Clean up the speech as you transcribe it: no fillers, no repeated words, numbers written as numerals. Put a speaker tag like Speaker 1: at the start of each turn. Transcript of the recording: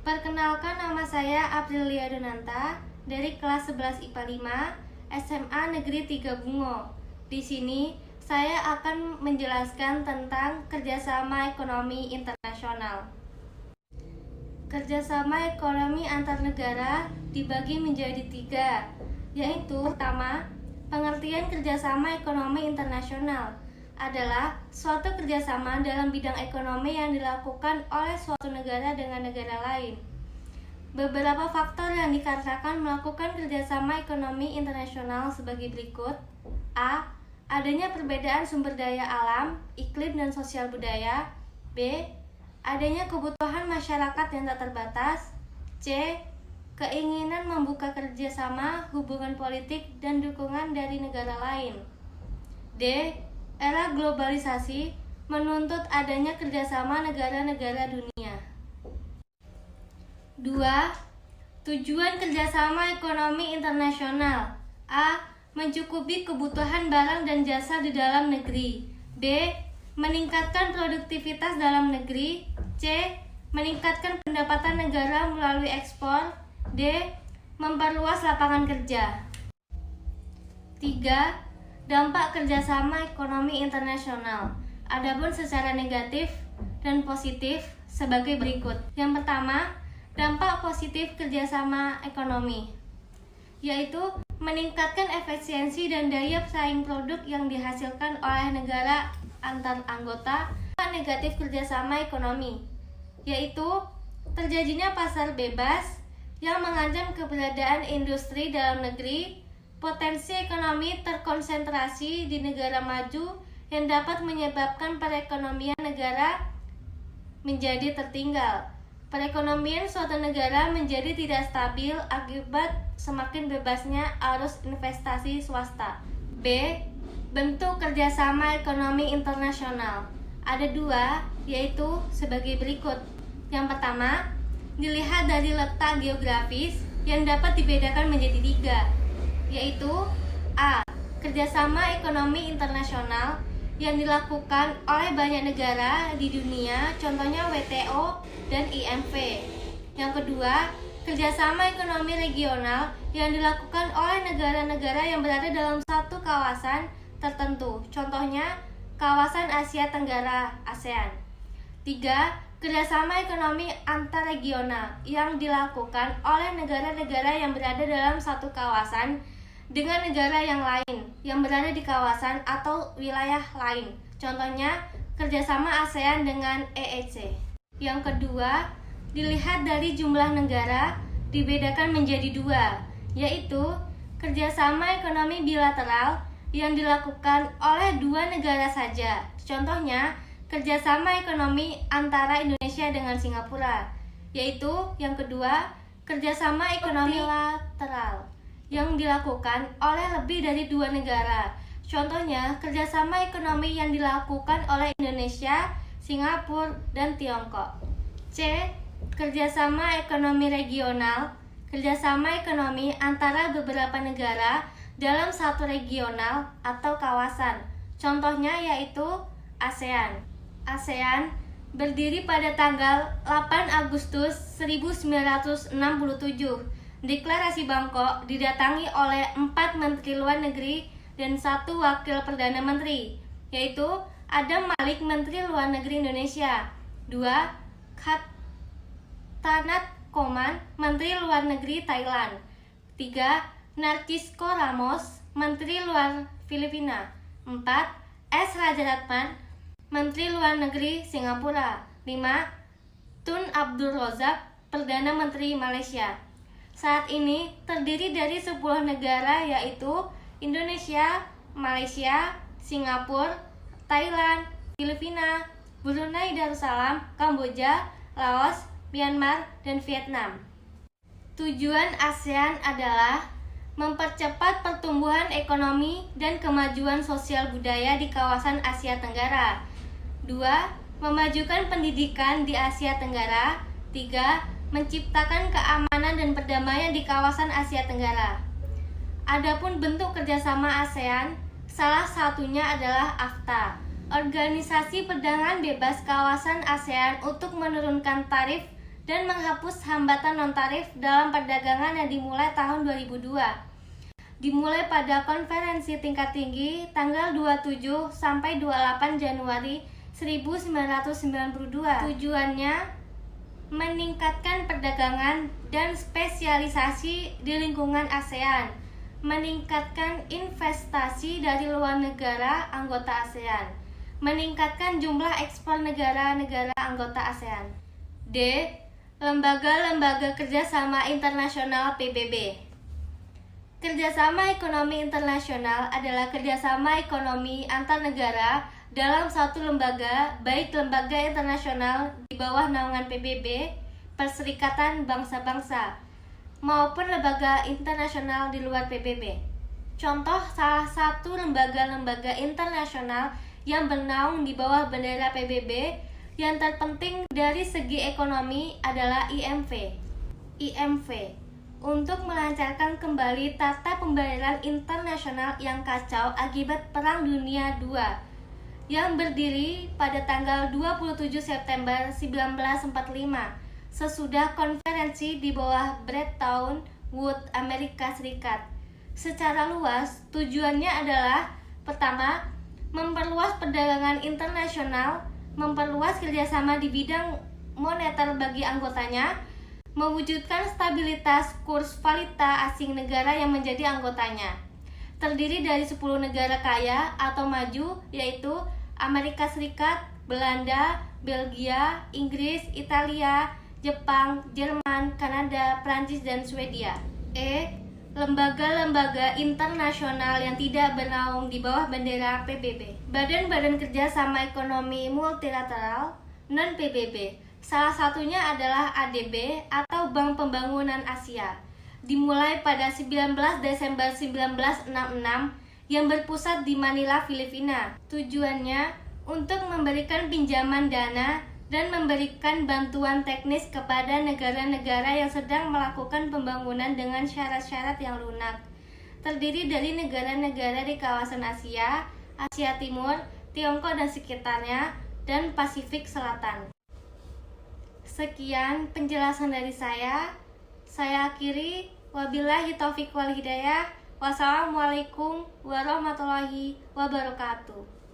Speaker 1: Perkenalkan, nama saya Aprilia Donanta dari kelas 11 IPA 5 SMA Negeri 3 Bungo. Di sini saya akan menjelaskan tentang kerjasama ekonomi internasional. Kerjasama ekonomi antar negara dibagi menjadi 3, yaitu pertama, pengertian kerjasama ekonomi internasional adalah suatu kerjasama dalam bidang ekonomi yang dilakukan oleh suatu negara dengan negara lain. Beberapa faktor yang dikarenakan melakukan kerjasama ekonomi internasional sebagai berikut. A. Adanya perbedaan sumber daya alam, iklim, dan sosial budaya. B. Adanya kebutuhan masyarakat yang tak terbatas. C. Keinginan membuka kerjasama, hubungan politik, dan dukungan dari negara lain. D. Era globalisasi menuntut adanya kerjasama negara-negara dunia. 2. Tujuan kerjasama ekonomi internasional. A. Mencukupi kebutuhan barang dan jasa di dalam negeri. B. Meningkatkan produktivitas dalam negeri. C. Meningkatkan pendapatan negara melalui ekspor. D. Memperluas lapangan kerja. 3. Dampak kerjasama ekonomi internasional. Adapun secara negatif dan positif sebagai berikut. Yang pertama, dampak positif kerjasama ekonomi, yaitu meningkatkan efisiensi dan daya saing produk yang dihasilkan oleh negara antar anggota. Negatif kerjasama ekonomi, yaitu terjadinya pasar bebas yang mengancam keberadaan industri dalam negeri, potensi ekonomi terkonsentrasi di negara maju yang dapat menyebabkan perekonomian negara menjadi tertinggal. Perekonomian suatu negara menjadi tidak stabil akibat semakin bebasnya arus investasi swasta. B. Bentuk kerjasama ekonomi internasional. Ada 2, yaitu sebagai berikut. Yang pertama, dilihat dari letak geografis yang dapat dibedakan menjadi 3, yaitu A. Kerjasama ekonomi internasional yang dilakukan oleh banyak negara di dunia, contohnya WTO dan IMF. Yang kedua, kerjasama ekonomi regional yang dilakukan oleh negara-negara yang berada dalam satu kawasan tertentu, contohnya kawasan Asia Tenggara (ASEAN). 3. Kerjasama ekonomi antarregional yang dilakukan oleh negara-negara yang berada dalam satu kawasan dengan negara yang lain yang berada di kawasan atau wilayah lain, contohnya kerjasama ASEAN dengan EEC. Yang kedua, dilihat dari jumlah negara dibedakan menjadi 2, yaitu kerjasama ekonomi bilateral yang dilakukan oleh 2 negara saja, contohnya kerjasama ekonomi antara Indonesia dengan Singapura. Yaitu yang kedua, kerjasama ekonomi bilateral yang dilakukan oleh lebih dari 2 negara, contohnya kerjasama ekonomi yang dilakukan oleh Indonesia, Singapura, dan Tiongkok. C. Kerjasama ekonomi regional, kerjasama ekonomi antara beberapa negara dalam satu regional atau kawasan, contohnya yaitu ASEAN. ASEAN berdiri pada tanggal 8 Agustus 1967. Deklarasi Bangkok didatangi oleh 4 Menteri Luar Negeri dan 1 Wakil Perdana Menteri, yaitu Adam Malik, Menteri Luar Negeri Indonesia. 2. Thanath Koman, Menteri Luar Negeri Thailand. 3. Narcisco Ramos, Menteri Luar Filipina. 4. S. Rajaratnam, Menteri Luar Negeri Singapura. 5. Tun Abdul Razak, Perdana Menteri Malaysia. Saat ini terdiri dari 10 negara, yaitu Indonesia, Malaysia, Singapura, Thailand, Filipina, Brunei Darussalam, Kamboja, Laos, Myanmar, dan Vietnam. Tujuan ASEAN adalah mempercepat pertumbuhan ekonomi dan kemajuan sosial budaya di kawasan Asia Tenggara. 2. Memajukan pendidikan di Asia Tenggara. 3. Menciptakan keamanan dan perdamaian di kawasan Asia Tenggara. Adapun bentuk kerjasama ASEAN, salah satunya adalah AFTA, Organisasi Perdagangan Bebas Kawasan ASEAN untuk menurunkan tarif dan menghapus hambatan non-tarif dalam perdagangan yang dimulai tahun 2002. Dimulai pada konferensi tingkat tinggi tanggal 27 sampai 28 Januari 1992. Tujuannya meningkatkan perdagangan dan spesialisasi di lingkungan ASEAN, meningkatkan investasi dari luar negara anggota ASEAN, meningkatkan jumlah ekspor negara-negara anggota ASEAN. D. Lembaga-lembaga kerjasama internasional PBB. Kerjasama ekonomi internasional adalah kerjasama ekonomi antar negara dalam satu lembaga, baik lembaga internasional di bawah naungan PBB, Perserikatan Bangsa-Bangsa, maupun lembaga internasional di luar PBB. Contoh salah satu lembaga-lembaga internasional yang bernaung di bawah bendera PBB yang terpenting dari segi ekonomi adalah IMF. Untuk melancarkan kembali tata pembayaran internasional yang kacau akibat Perang Dunia II yang berdiri pada tanggal 27 September 1945 sesudah konferensi di bawah Bretton Woods, Amerika Serikat. Secara luas, tujuannya adalah pertama, memperluas perdagangan internasional, memperluas kerjasama di bidang moneter bagi anggotanya, mewujudkan stabilitas kurs valuta asing negara yang menjadi anggotanya. Terdiri dari 10 negara kaya atau maju, yaitu Amerika Serikat, Belanda, Belgia, Inggris, Italia, Jepang, Jerman, Kanada, Prancis, dan Swedia. E. Lembaga-lembaga internasional yang tidak bernaung di bawah bendera PBB. Badan-badan kerjasama ekonomi multilateral non-PBB. Salah satunya adalah ADB atau Bank Pembangunan Asia. Dimulai pada 19 Desember 1966 yang berpusat di Manila, Filipina. Tujuannya untuk memberikan pinjaman dana dan memberikan bantuan teknis kepada negara-negara yang sedang melakukan pembangunan dengan syarat-syarat yang lunak. Terdiri dari negara-negara di kawasan Asia, Asia Timur, Tiongkok dan sekitarnya, dan Pasifik Selatan. Sekian penjelasan dari saya. Saya akhiri. Wabillahi taufiq wal hidayah. Wassalamualaikum warahmatullahi wabarakatuh.